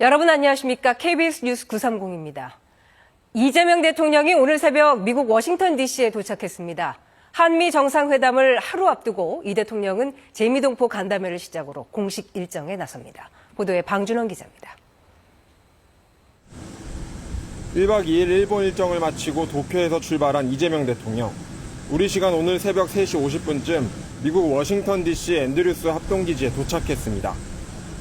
여러분 안녕하십니까? KBS 뉴스 930입니다. 이재명 대통령이 오늘 새벽 미국 워싱턴 DC에 도착했습니다. 한미 정상회담을 하루 앞두고 이 대통령은 재미동포 간담회를 시작으로 공식 일정에 나섭니다. 보도에 방준원 기자입니다. 1박 2일 일본 일정을 마치고 도쿄에서 출발한 이재명 대통령. 우리 시간 오늘 새벽 3시 50분쯤 미국 워싱턴 DC 앤드류스 합동기지에 도착했습니다.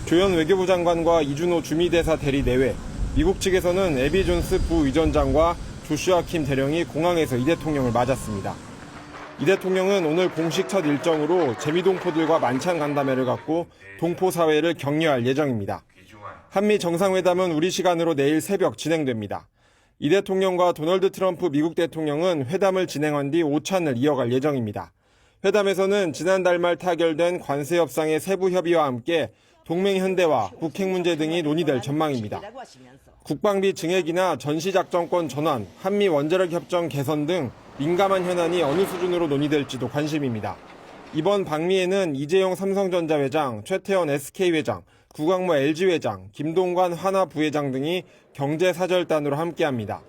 조현 외교부 장관과 이준호 주미대사 대리 내외, 미국 측에서는 애비 존스 부의전장과 조슈아 킴 대령이 공항에서 이 대통령을 맞았습니다. 이 대통령은 오늘 공식 첫 일정으로 재미동포들과 만찬 간담회를 갖고 동포사회를 격려할 예정입니다. 한미 정상회담은 우리 시간으로 내일 새벽 진행됩니다. 이 대통령과 도널드 트럼프 미국 대통령은 회담을 진행한 뒤 오찬을 이어갈 예정입니다. 회담에서는 지난달 말 타결된 관세 협상의 세부 협의와 함께 동맹 현대화, 북핵 문제 등이 논의될 전망입니다. 국방비 증액이나 전시작전권 전환, 한미 원자력 협정 개선 등 민감한 현안이 어느 수준으로 논의될지도 관심입니다. 이번 방미에는 이재용 삼성전자 회장, 최태원 SK 회장, 구광모 LG 회장, 김동관 하나 부회장 등이 경제사절단으로 함께합니다.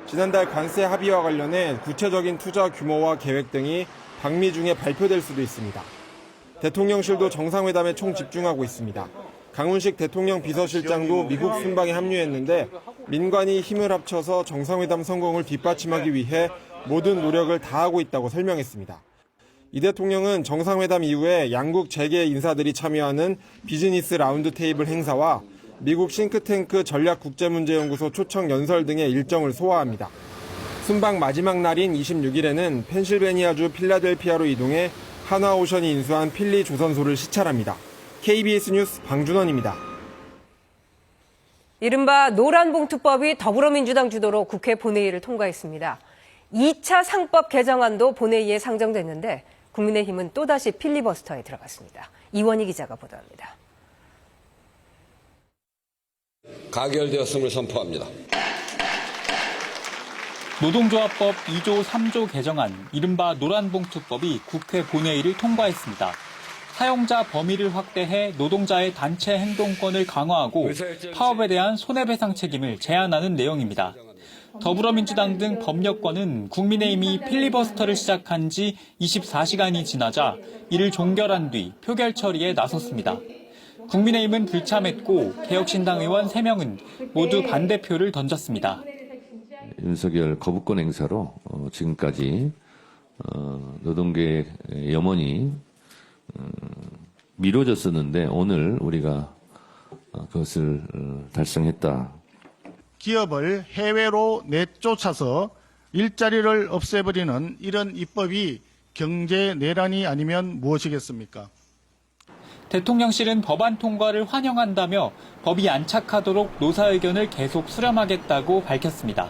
지난달 관세 합의와 관련해 구체적인 투자 규모와 계획 등이 방미 중에 발표될 수도 있습니다. 대통령실도 정상회담에 총 집중하고 있습니다. 강훈식 대통령 비서실장도 미국 순방에 합류했는데 민관이 힘을 합쳐서 정상회담 성공을 뒷받침하기 위해 모든 노력을 다하고 있다고 설명했습니다. 이 대통령은 정상회담 이후에 양국 재계 인사들이 참여하는 비즈니스 라운드 테이블 행사와 미국 싱크탱크 전략국제문제연구소 초청 연설 등의 일정을 소화합니다. 순방 마지막 날인 26일에는 펜실베니아주 필라델피아로 이동해 한화오션이 인수한 필리 조선소를 시찰합니다. KBS 뉴스 방준원입니다. 이른바 노란봉투법이 더불어민주당 주도로 국회 본회의를 통과했습니다. 2차 상법 개정안도 본회의에 상정됐는데 국민의힘은 또다시 필리버스터에 들어갔습니다. 이원희 기자가 보도합니다. 가결되었음을 선포합니다. 노동조합법 2조 3조 개정안, 이른바 노란봉투법이 국회 본회의를 통과했습니다. 사용자 범위를 확대해 노동자의 단체 행동권을 강화하고 파업에 대한 손해배상 책임을 제한하는 내용입니다. 더불어민주당 등 법력권은 국민의힘이 필리버스터를 시작한 지 24시간이 지나자 이를 종결한 뒤 표결 처리에 나섰습니다. 국민의힘은 불참했고 개혁신당 의원 3명은 모두 반대표를 던졌습니다. 윤석열 거부권 행사로 지금까지 노동계의 염원이 미뤄졌었는데 오늘 우리가 그것을 달성했다. 기업을 해외로 내쫓아서 일자리를 없애버리는 이런 입법이 경제 내란이 아니면 무엇이겠습니까? 대통령실은 법안 통과를 환영한다며 법이 안착하도록 노사 의견을 계속 수렴하겠다고 밝혔습니다.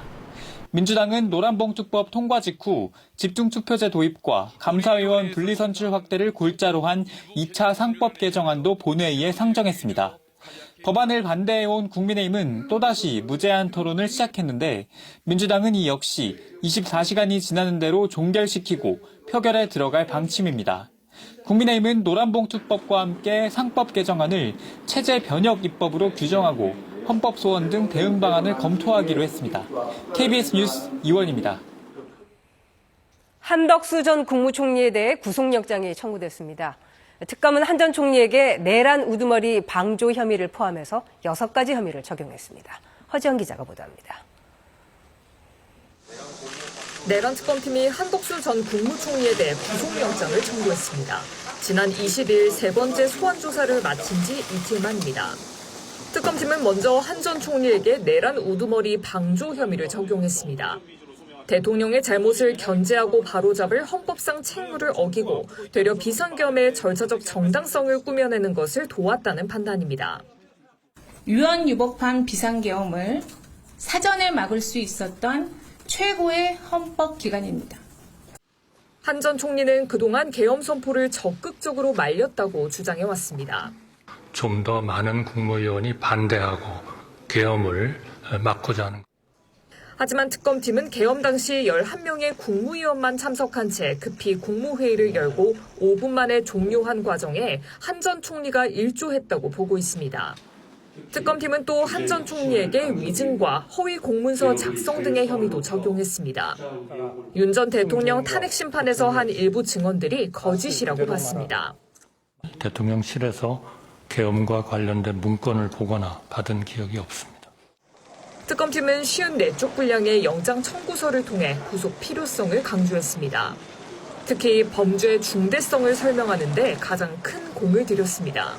민주당은 노란봉투법 통과 직후 집중투표제 도입과 감사위원 분리선출 확대를 골자로 한 2차 상법 개정안도 본회의에 상정했습니다. 법안을 반대해온 국민의힘은 또다시 무제한 토론을 시작했는데 민주당은 이 역시 24시간이 지나는 대로 종결시키고 표결에 들어갈 방침입니다. 국민의힘은 노란봉투법과 함께 상법 개정안을 체제 변혁 입법으로 규정하고 헌법 소원 등 대응 방안을 검토하기로 했습니다. KBS 뉴스 이원입니다. 한덕수 전 국무총리에 대해 구속영장이 청구됐습니다. 특검은 한 전 총리에게 내란 우두머리 방조 혐의를 포함해서 6가지 혐의를 적용했습니다. 허지영 기자가 보도합니다. 내란 특검팀이 한덕수 전 국무총리에 대해 구속영장을 청구했습니다. 지난 22일 세 번째 소환 조사를 마친 지 이틀 만입니다. 특검팀은 먼저 한 전 총리에게 내란 우두머리 방조 혐의를 적용했습니다. 대통령의 잘못을 견제하고 바로잡을 헌법상 책무를 어기고 되려 비상겸의 절차적 정당성을 꾸며내는 것을 도왔다는 판단입니다. 유언유복한 비상계엄을 사전에 막을 수 있었던 최고의 헌법기관입니다. 한 전 총리는 그동안 계엄 선포를 적극적으로 말렸다고 주장해왔습니다. 좀 더 많은 국무위원이 반대하고 계엄을 막고자 하는. 하지만 특검팀은 계엄 당시 11명의 국무위원만 참석한 채 급히 국무회의를 열고 5분 만에 종료한 과정에 한 전 총리가 일조했다고 보고 있습니다. 특검팀은 또 한 전 총리에게 위증과 허위 공문서 작성 등의 혐의도 적용했습니다. 윤 전 대통령 탄핵 심판에서 한 일부 증언들이 거짓이라고 봤습니다. 대통령실에서 계엄과 관련된 문건을 보거나 받은 기억이 없습니다. 특검팀은 54쪽 분량의 영장 청구서를 통해 구속 필요성을 강조했습니다. 특히 범죄의 중대성을 설명하는 데 가장 큰 공을 들였습니다.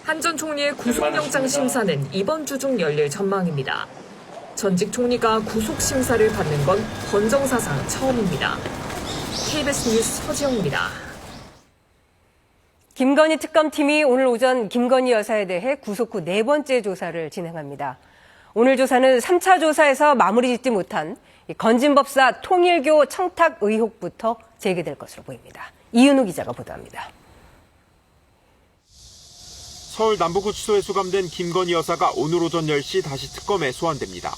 한 전 총리의 구속영장 심사는 이번 주 중 열릴 전망입니다. 전직 총리가 구속심사를 받는 건 헌정사상 처음입니다. KBS 뉴스 서지영입니다. 김건희 특검팀이 오늘 오전 김건희 여사에 대해 구속 후 4번째 조사를 진행합니다. 오늘 조사는 3차 조사에서 마무리 짓지 못한 건진법사 통일교 청탁 의혹부터 제기될 것으로 보입니다. 이윤우 기자가 보도합니다. 서울 남부구치소에 수감된 김건희 여사가 오늘 오전 10시 다시 특검에 소환됩니다.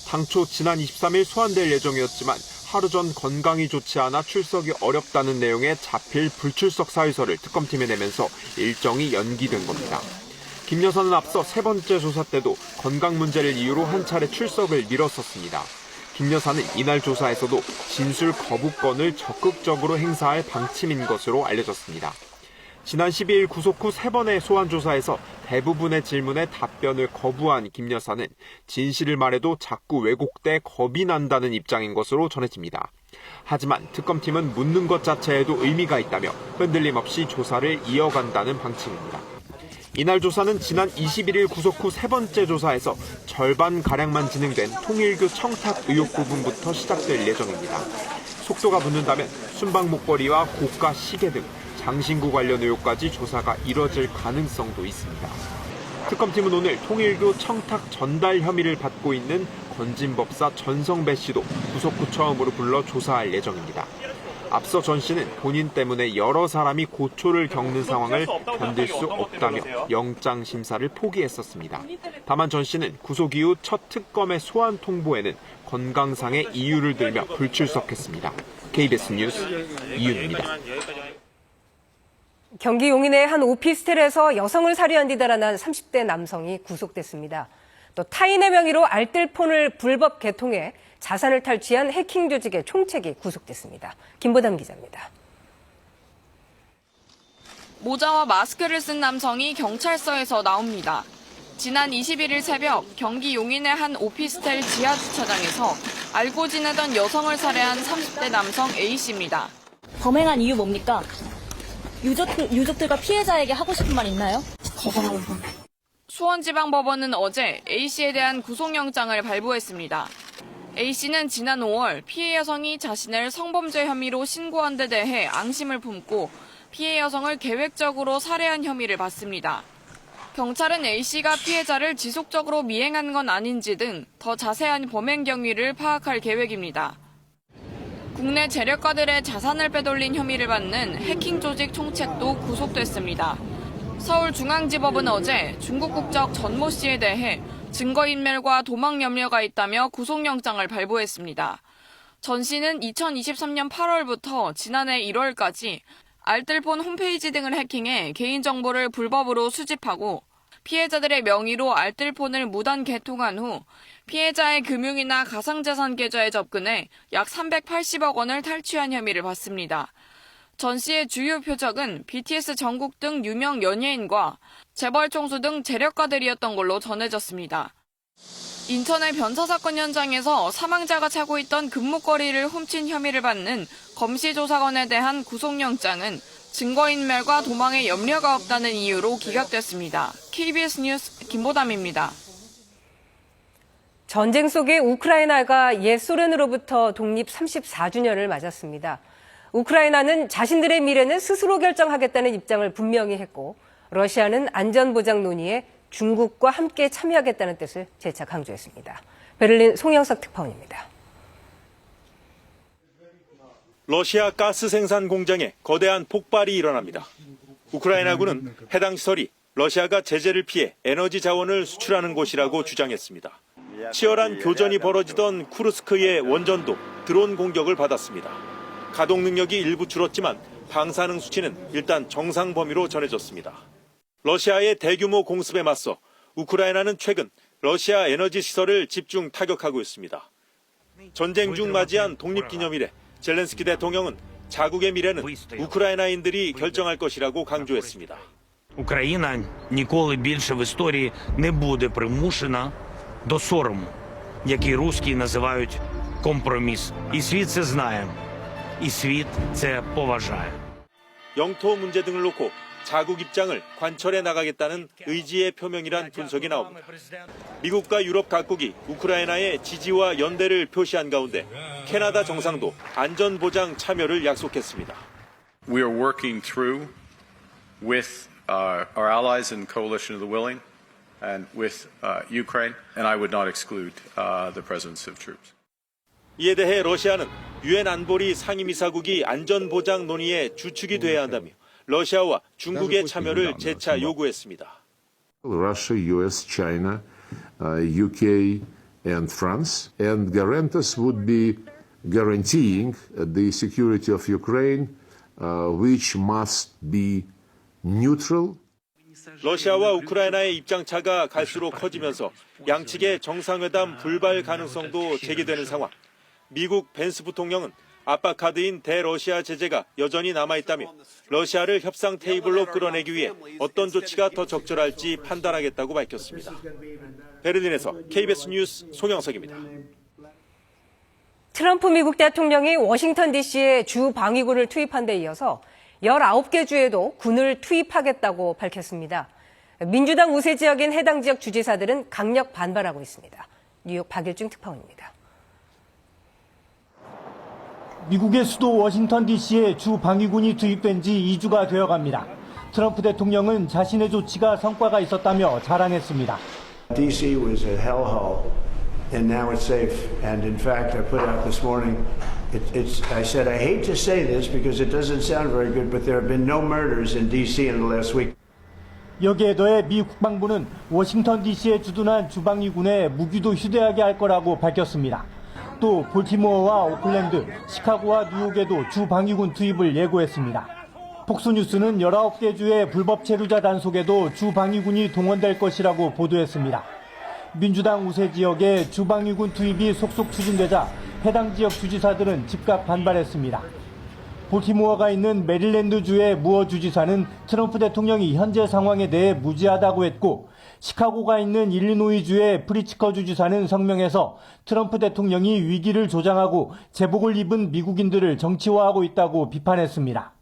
당초 지난 23일 소환될 예정이었지만 하루 전 건강이 좋지 않아 출석이 어렵다는 내용의 자필 불출석 사유서를 특검팀에 내면서 일정이 연기된 겁니다. 김 여사는 앞서 3번째 조사 때도 건강 문제를 이유로 한 차례 출석을 미뤘었습니다. 김 여사는 이날 조사에서도 진술 거부권을 적극적으로 행사할 방침인 것으로 알려졌습니다. 지난 12일 구속 후 3번의 소환 조사에서 대부분의 질문에 답변을 거부한 김 여사는 진실을 말해도 자꾸 왜곡돼 겁이 난다는 입장인 것으로 전해집니다. 하지만 특검팀은 묻는 것 자체에도 의미가 있다며 흔들림 없이 조사를 이어간다는 방침입니다. 이날 조사는 지난 21일 구속 후 3번째 조사에서 절반가량만 진행된 통일교 청탁 의혹 부분부터 시작될 예정입니다. 속도가 붙는다면 순방 목걸이와 고가 시계 등 장신구 관련 의혹까지 조사가 이뤄질 가능성도 있습니다. 특검팀은 오늘 통일교 청탁 전달 혐의를 받고 있는 건진법사 전성배 씨도 구속 후 처음으로 불러 조사할 예정입니다. 앞서 전 씨는 본인 때문에 여러 사람이 고초를 겪는 상황을 견딜 수 없다며 영장 심사를 포기했었습니다. 다만 전 씨는 구속 이후 첫 특검의 소환 통보에는 건강상의 이유를 들며 불출석했습니다. KBS 뉴스 이윤입니다. 경기 용인의 한 오피스텔에서 여성을 살해한 뒤 달아난 30대 남성이 구속됐습니다. 또 타인의 명의로 알뜰폰을 불법 개통해 자산을 탈취한 해킹 조직의 총책이 구속됐습니다. 김보담 기자입니다. 모자와 마스크를 쓴 남성이 경찰서에서 나옵니다. 지난 21일 새벽 경기 용인의 한 오피스텔 지하주차장에서 알고 지내던 여성을 살해한 30대 남성 A씨입니다. 범행한 이유 뭡니까? 유족들과 피해자에게 하고 싶은 말 있나요? 수원지방법원은 어제 A씨에 대한 구속영장을 발부했습니다. A씨는 지난 5월 피해 여성이 자신을 성범죄 혐의로 신고한 데 대해 앙심을 품고 피해 여성을 계획적으로 살해한 혐의를 받습니다. 경찰은 A씨가 피해자를 지속적으로 미행한 건 아닌지 등 더 자세한 범행 경위를 파악할 계획입니다. 국내 재력가들의 자산을 빼돌린 혐의를 받는 해킹 조직 총책도 구속됐습니다. 서울중앙지법은 어제 중국 국적 전모 씨에 대해 증거인멸과 도망 염려가 있다며 구속영장을 발부했습니다. 전 씨는 2023년 8월부터 지난해 1월까지 알뜰폰 홈페이지 등을 해킹해 개인정보를 불법으로 수집하고 피해자들의 명의로 알뜰폰을 무단 개통한 후 피해자의 금융이나 가상자산 계좌에 접근해 약 380억 원을 탈취한 혐의를 받습니다. 전 씨의 주요 표적은 BTS 정국 등 유명 연예인과 재벌 총수 등 재력가들이었던 걸로 전해졌습니다. 인천의 변사 사건 현장에서 사망자가 차고 있던 금목걸이를 훔친 혐의를 받는 검시조사관에 대한 구속영장은 증거인멸과 도망에 염려가 없다는 이유로 기각됐습니다. KBS 뉴스 김보담입니다. 전쟁 속에 우크라이나가 옛 소련으로부터 독립 34주년을 맞았습니다. 우크라이나는 자신들의 미래는 스스로 결정하겠다는 입장을 분명히 했고 러시아는 안전보장 논의에 중국과 함께 참여하겠다는 뜻을 재차 강조했습니다. 베를린 송영석 특파원입니다. 러시아 가스 생산 공장에 거대한 폭발이 일어납니다. 우크라이나군은 해당 시설이 러시아가 제재를 피해 에너지 자원을 수출하는 곳이라고 주장했습니다. 치열한 교전이 벌어지던 쿠르스크의 원전도 드론 공격을 받았습니다. 가동 능력이 일부 줄었지만 방사능 수치는 일단 정상 범위로 전해졌습니다. 러시아의 대규모 공습에 맞서 우크라이나는 최근 러시아 에너지 시설을 집중 타격하고 있습니다. 전쟁 중 맞이한 독립기념일에 젤렌스키 대통령은 자국의 미래는 우크라이나인들이 결정할 것이라고 강조했습니다. Україна ніколи більше в історії не буде примушена до сорому, який русські називають компроміс. І світ це знає, і світ це поважає. 영토 문제 등을 놓고 자국 입장을 관철해 나가겠다는 의지의 표명이란 분석이 나옵니다. 미국과 유럽 각국이 우크라이나의 지지와 연대를 표시한 가운데 캐나다 정상도 안전보장 참여를 약속했습니다. We are working through with our allies in Coalition of the Willing and with Ukraine, and I would not exclude the presence of troops. 이에 대해 러시아는 유엔 안보리 상임이사국이 안전보장 논의의 주축이 돼야 한다며 러시아와 중국의 참여를 재차 요구했습니다. Russia, US, China, UK, and France, and guarantors would be guaranteeing the security of Ukraine, which must be neutral. 러시아와 우크라이나의 입장차가 갈수록 커지면서 양측의 정상회담 불발 가능성도 제기되는 상황. 미국 벤스 부통령은 압박 카드인 대러시아 제재가 여전히 남아있다며 러시아를 협상 테이블로 끌어내기 위해 어떤 조치가 더 적절할지 판단하겠다고 밝혔습니다. 베를린에서 KBS 뉴스 송영석입니다. 트럼프 미국 대통령이 워싱턴 DC에 주 방위군을 투입한 데 이어서 19개 주에도 군을 투입하겠다고 밝혔습니다. 민주당 우세 지역인 해당 지역 주지사들은 강력 반발하고 있습니다. 뉴욕 박일중 특파원입니다. 미국의 수도 워싱턴 DC에 주 방위군이 투입된 지 2주가 되어갑니다. 트럼프 대통령은 자신의 조치가 성과가 있었다며 자랑했습니다. DC was a hellhole, and now it's safe. And in fact, I put out this morning. I said I hate to say this because it doesn't sound very good, but there have been no murders in DC in the last week. 여기에 더해 미 국방부는 워싱턴 DC에 주둔한 주방위군에 무기도 휴대하게 할 거라고 밝혔습니다. 또 볼티모어와 오클랜드, 시카고와 뉴욕에도 주 방위군 투입을 예고했습니다. 폭스뉴스는 19개 주의 불법 체류자 단속에도 주 방위군이 동원될 것이라고 보도했습니다. 민주당 우세 지역에 주 방위군 투입이 속속 추진되자 해당 지역 주지사들은 즉각 반발했습니다. 볼티모어가 있는 메릴랜드주의 무어 주지사는 트럼프 대통령이 현재 상황에 대해 무지하다고 했고, 시카고가 있는 일리노이주의 프리츠커 주지사는 성명에서 트럼프 대통령이 위기를 조장하고 제복을 입은 미국인들을 정치화하고 있다고 비판했습니다.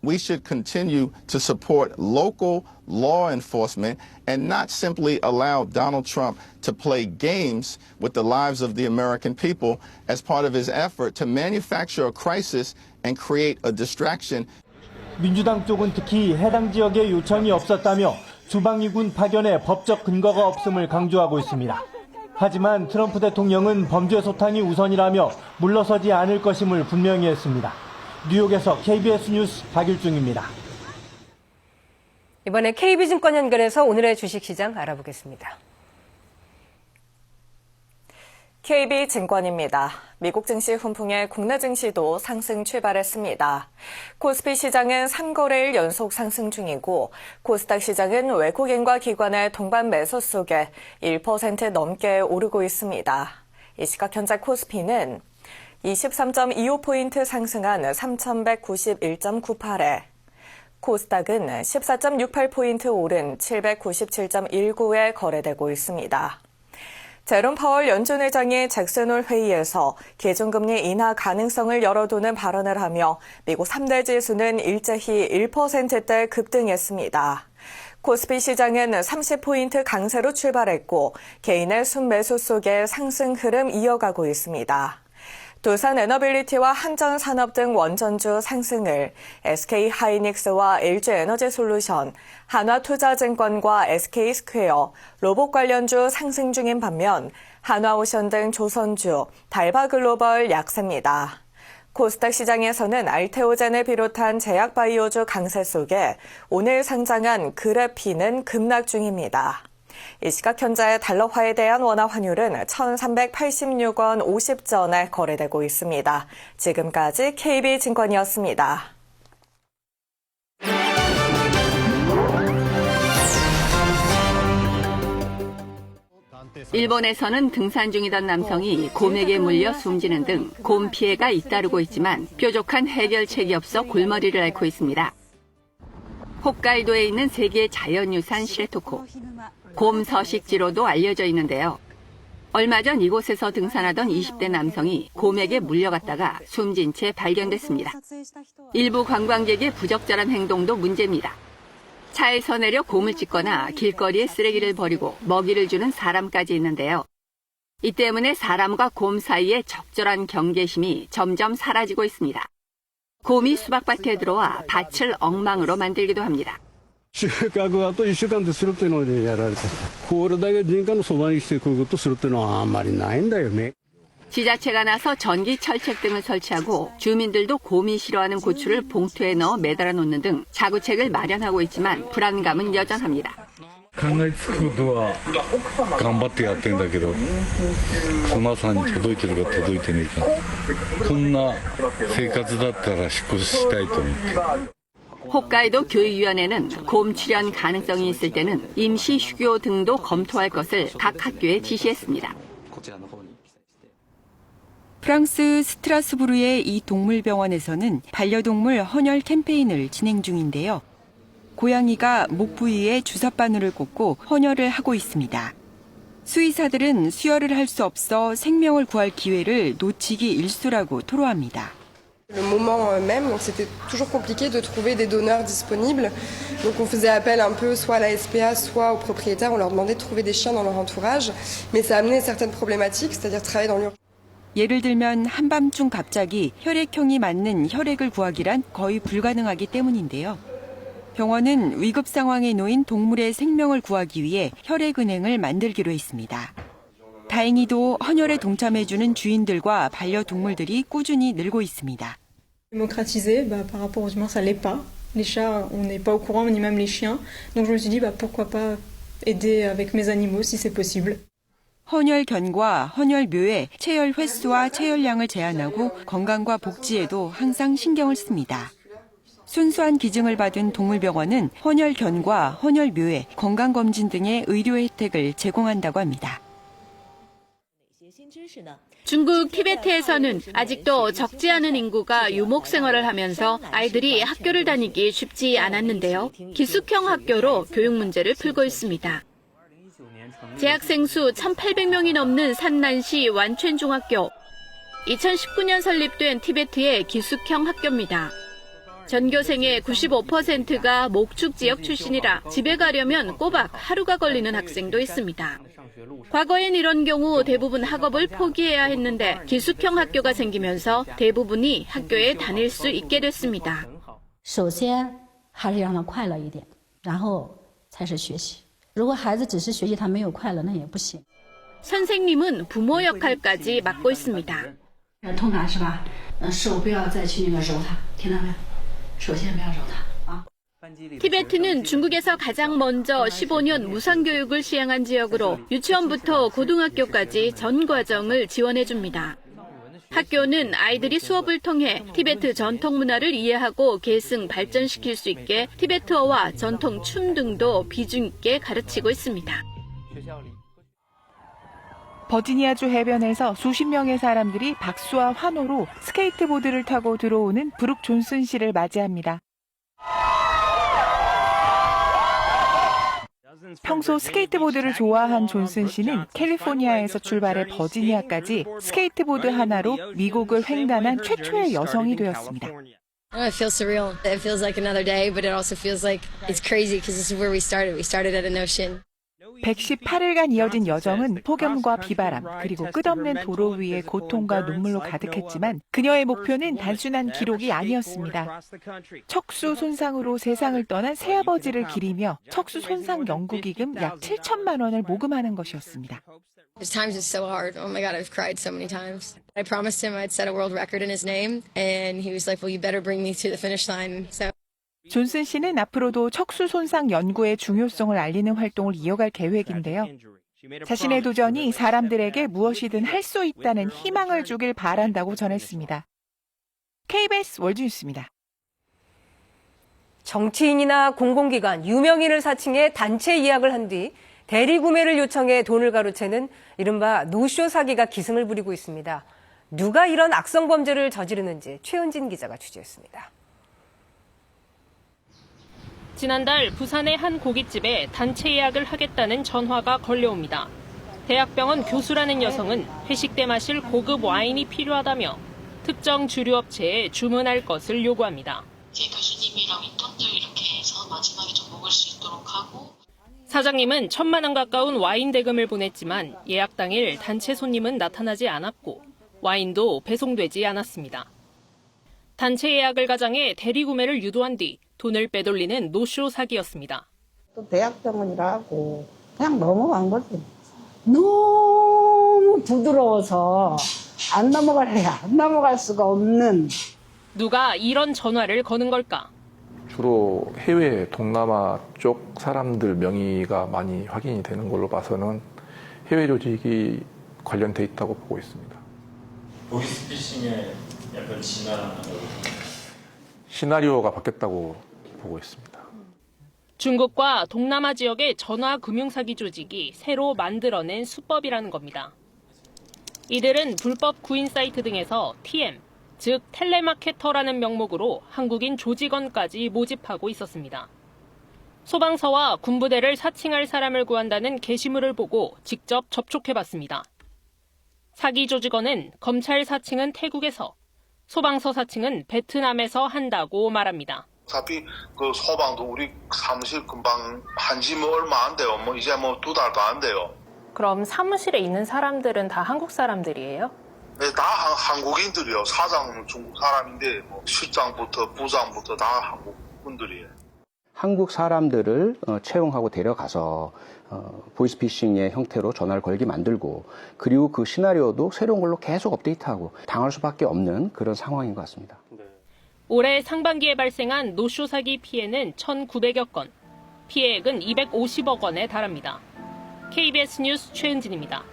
We should continue to support local law enforcement and not simply allow Donald Trump to play games with the lives of the American people as part of his effort to manufacture a crisis and create a distraction. 민주당 쪽은 특히 해당 지역에 요청이 없었다며 주방위군 파견에 법적 근거가 없음을 강조하고 있습니다. 하지만 트럼프 대통령은 범죄 소탕이 우선이라며 물러서지 않을 것임을 분명히 했습니다. 뉴욕에서 KBS 뉴스 박일중입니다. 이번에 KB증권 연결해서 오늘의 주식시장 알아보겠습니다. KB증권입니다. 미국 증시 훈풍에 국내 증시도 상승 출발했습니다. 코스피 시장은 3거래일 연속 상승 중이고 코스닥 시장은 외국인과 기관의 동반 매수 속에 1% 넘게 오르고 있습니다. 이 시각 현재 코스피는 23.25포인트 상승한 3,191.98에 코스닥은 14.68포인트 오른 797.19에 거래되고 있습니다. 제롬 파월 연준 의장이 잭슨홀 회의에서 기준금리 인하 가능성을 열어두는 발언을 하며 미국 3대 지수는 일제히 1%대 급등했습니다. 코스피 시장은 30포인트 강세로 출발했고 개인의 순매수 속에 상승 흐름 이어가고 있습니다. 두산 에너빌리티와 한전산업 등 원전주 상승을 SK하이닉스와 LG에너지솔루션, 한화투자증권과 SK스퀘어, 로봇 관련주 상승 중인 반면 한화오션 등 조선주, 달바글로벌 약세입니다. 코스닥 시장에서는 알테오젠을 비롯한 제약바이오주 강세 속에 오늘 상장한 그래피는 급락 중입니다. 이 시각 현재 달러화에 대한 원화 환율은 1,386원 50전에 거래되고 있습니다. 지금까지 KB증권이었습니다. 일본에서는 등산 중이던 남성이 곰에게 물려 숨지는 등 곰 피해가 잇따르고 있지만 뾰족한 해결책이 없어 골머리를 앓고 있습니다. 홋카이도에 있는 세계 자연유산 시레토코. 곰 서식지로도 알려져 있는데요. 얼마 전 이곳에서 등산하던 20대 남성이 곰에게 물려갔다가 숨진 채 발견됐습니다. 일부 관광객의 부적절한 행동도 문제입니다. 차에서 내려 곰을 찢거나 길거리에 쓰레기를 버리고 먹이를 주는 사람까지 있는데요. 이 때문에 사람과 곰 사이의 적절한 경계심이 점점 사라지고 있습니다. 곰이 수박밭에 들어와 밭을 엉망으로 만들기도 합니다. 収穫はあと1週間でするっていうのでやられて、これだけ人家のそばに来てこういうことするっていうのはあんまりないんだよね。 지자체가 나서 전기 철책 등을 설치하고 주민들도 곰이 싫어하는 고추를 봉투에 넣어 매달아 놓는 등 자구책을 마련하고 있지만 불안감은 여전합니다. 考えつくことは頑張ってやってんだけど、熊さんに届いてるか届いてねえか。こんな生活だったら引っ越ししたいと思って。 홋카이도 교육위원회는 곰 출현 가능성이 있을 때는 임시 휴교 등도 검토할 것을 각 학교에 지시했습니다. 프랑스 스트라스부르의 이 동물병원에서는 반려동물 헌혈 캠페인을 진행 중인데요. 고양이가 목 부위에 주사바늘을 꽂고 헌혈을 하고 있습니다. 수의사들은 수혈을 할 수 없어 생명을 구할 기회를 놓치기 일쑤라고 토로합니다. Le moment même, donc c'était toujours compliqué de trouver des donneurs disponibles. Donc on faisait appel un peu soit à la SPA, soit aux propriétaires. On leur demandait de trouver des chiens dans leur entourage. Mais ça amenait certaines problématiques, c'est-à-dire travailler dans l'urgence. 예를 들면 한밤중 갑자기 혈액형이 맞는 혈액을 구하기란 거의 불가능하기 때문인데요. 병원은 위급 상황에 놓인 동물의 생명을 구하기 위해 혈액은행을 만들기로 했습니다. 다행히도 헌혈에 동참해주는 주인들과 반려동물들이 꾸준히 늘고 있습니다. Démocratiser, par rapport aux humains, ça l'est pas. Les chats, on n'est pas au courant, ni même les chiens. Donc je me suis dit, pourquoi pas aider avec mes animaux si c'est possible. 헌혈견과 헌혈묘에 체열 횟수와 체열량을 제한하고 건강과 복지에도 항상 신경을 씁니다. 순수한 기증을 받은 동물병원은 헌혈견과 헌혈묘에 건강검진 등의 의료 혜택을 제공한다고 합니다. 중국 티베트에서는 아직도 적지 않은 인구가 유목 생활을 하면서 아이들이 학교를 다니기 쉽지 않았는데요. 기숙형 학교로 교육 문제를 풀고 있습니다. 재학생 수 1,800명이 넘는 산난시 완첸중학교. 2019년 설립된 티베트의 기숙형 학교입니다. 전교생의 95%가 목축 지역 출신이라 집에 가려면 꼬박 하루가 걸리는 학생도 있습니다. 과거엔 이런 경우 대부분 학업을 포기해야 했는데 기숙형 학교가 생기면서 대부분이 학교에 다닐 수 있게 됐습니다. 首先还是让他快乐一点，然后才是学习。如果孩子只是学习他没有快乐，那也不行。 선생님은 부모 역할까지 맡고 있습니다. 痛感是吧？手不要再去那个揉它，听到没有？首先不要揉它。 티베트는 중국에서 가장 먼저 15년 무상교육을 시행한 지역으로 유치원부터 고등학교까지 전 과정을 지원해줍니다. 학교는 아이들이 수업을 통해 티베트 전통 문화를 이해하고 계승 발전시킬 수 있게 티베트어와 전통 춤 등도 비중 있게 가르치고 있습니다. 버지니아주 해변에서 수십 명의 사람들이 박수와 환호로 스케이트보드를 타고 들어오는 브룩 존슨 씨를 맞이합니다. 평소 스케이트보드를 좋아한 존슨 씨는 캘리포니아에서 출발해 버지니아까지 스케이트보드 하나로 미국을 횡단한 최초의 여성이 되었습니다. It feels surreal. It feels like another day, but it also feels like it's crazy because this is where we started. We started at an ocean. 118일간 이어진 여정은 폭염과 비바람 그리고 끝없는 도로 위의 고통과 눈물로 가득했지만 그녀의 목표는 단순한 기록이 아니었습니다. 척수 손상으로 세상을 떠난 새아버지를 기리며 척수 손상 연구기금 약 7천만 원을 모금하는 것이었습니다. There's times it's so hard. Oh my God, I've cried so many times. I promised him I'd set a world record in his name, and he was like, well, you better bring me to the finish line. So. 존슨 씨는 앞으로도 척수 손상 연구의 중요성을 알리는 활동을 이어갈 계획인데요. 자신의 도전이 사람들에게 무엇이든 할 수 있다는 희망을 주길 바란다고 전했습니다. KBS 월드뉴스입니다. 정치인이나 공공기관, 유명인을 사칭해 단체 예약을 한 뒤 대리 구매를 요청해 돈을 가로채는 이른바 노쇼 사기가 기승을 부리고 있습니다. 누가 이런 악성 범죄를 저지르는지 최은진 기자가 취재했습니다. 지난달 부산의 한 고깃집에 단체 예약을 하겠다는 전화가 걸려옵니다. 대학병원 교수라는 여성은 회식 때 마실 고급 와인이 필요하다며 특정 주류업체에 주문할 것을 요구합니다. 제 교수님이랑 인턴들 이렇게 해서 마지막에 좀 먹을 수 있도록 하고. 사장님은 1,000만 원 가까운 와인 대금을 보냈지만 예약 당일 단체 손님은 나타나지 않았고 와인도 배송되지 않았습니다. 단체 예약을 가장해 대리 구매를 유도한 뒤 돈을 빼돌리는 노쇼 사기였습니다. 또 대학병원이라고 그냥 넘어간 거지. 너무 부드러워서 안 넘어갈 수가 없는. 누가 이런 전화를 거는 걸까? 주로 해외 동남아 쪽 사람들 명의가 많이 확인이 되는 걸로 봐서는 해외 조직이 관련돼 있다고 보고 있습니다. 보이스피싱의 약간 진화 시나리오가 바뀌었다고 보고 있습니다. 중국과 동남아 지역의 전화 금융 사기 조직이 새로 만들어낸 수법이라는 겁니다. 이들은 불법 구인 사이트 등에서 TM, 즉 텔레마케터라는 명목으로 한국인 조직원까지 모집하고 있었습니다. 소방서와 군부대를 사칭할 사람을 구한다는 게시물을 보고 직접 접촉해봤습니다. 사기 조직원은 검찰 사칭은 태국에서, 소방서 사칭은 베트남에서 한다고 말합니다. 어차피 그 소방도 우리 사무실 금방 한지 얼마 안 돼요. 이제 2달도 안 돼요. 그럼 사무실에 있는 사람들은 다 한국 사람들이에요? 네, 다 한국인들이요. 사장은 중국 사람인데 실장부터 부장부터 다 한국 분들이에요. 한국 사람들을 채용하고 데려가서 보이스피싱의 형태로 전화를 걸게 만들고 그리고 그 시나리오도 새로운 걸로 계속 업데이트하고 당할 수밖에 없는 그런 상황인 것 같습니다. 올해 상반기에 발생한 노쇼 사기 피해는 1,900여 건, 피해액은 250억 원에 달합니다. KBS 뉴스 최은진입니다.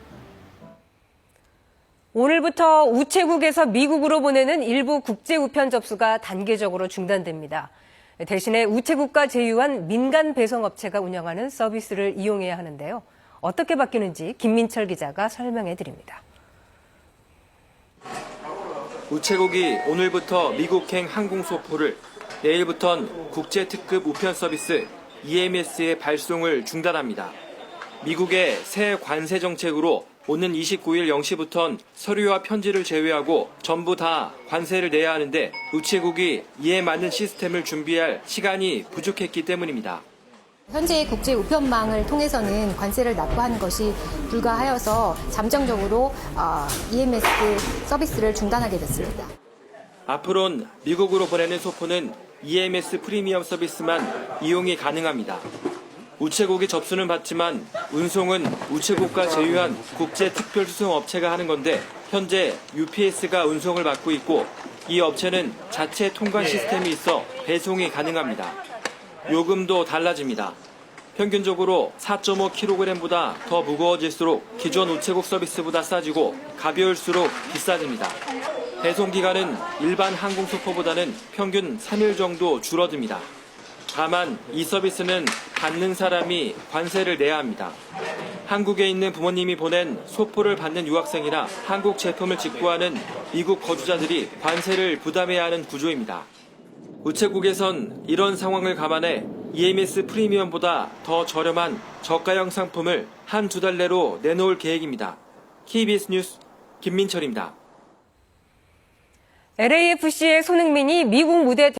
오늘부터 우체국에서 미국으로 보내는 일부 국제 우편 접수가 단계적으로 중단됩니다. 대신에 우체국과 제휴한 민간 배송업체가 운영하는 서비스를 이용해야 하는데요. 어떻게 바뀌는지 김민철 기자가 설명해 드립니다. 우체국이 오늘부터 미국행 항공소포를, 내일부턴 국제특급 우편 서비스 EMS의 발송을 중단합니다. 미국의 새 관세 정책으로 오는 29일 0시부턴 서류와 편지를 제외하고 전부 다 관세를 내야 하는데 우체국이 이에 맞는 시스템을 준비할 시간이 부족했기 때문입니다. 현재 국제 우편망을 통해서는 관세를 납부하는 것이 불가하여서 잠정적으로 EMS 서비스를 중단하게 됐습니다. 앞으론 미국으로 보내는 소포는 EMS 프리미엄 서비스만 이용이 가능합니다. 우체국이 접수는 받지만 운송은 우체국과 제휴한 국제특별수송업체가 하는 건데 현재 UPS가 운송을 맡고 있고 이 업체는 자체 통관 시스템이 있어 배송이 가능합니다. 요금도 달라집니다. 평균적으로 4.5kg보다 더 무거워질수록 기존 우체국 서비스보다 싸지고 가벼울수록 비싸집니다. 배송 기간은 일반 항공소포보다는 평균 3일 정도 줄어듭니다. 다만 이 서비스는 받는 사람이 관세를 내야 합니다. 한국에 있는 부모님이 보낸 소포를 받는 유학생이나 한국 제품을 직구하는 미국 거주자들이 관세를 부담해야 하는 구조입니다. 우체국에선 이런 상황을 감안해 EMS 프리미엄보다 더 저렴한 저가형 상품을 한 두 달 내로 내놓을 계획입니다. KBS 뉴스 김민철입니다. LAFC의 손흥민이 미국 무대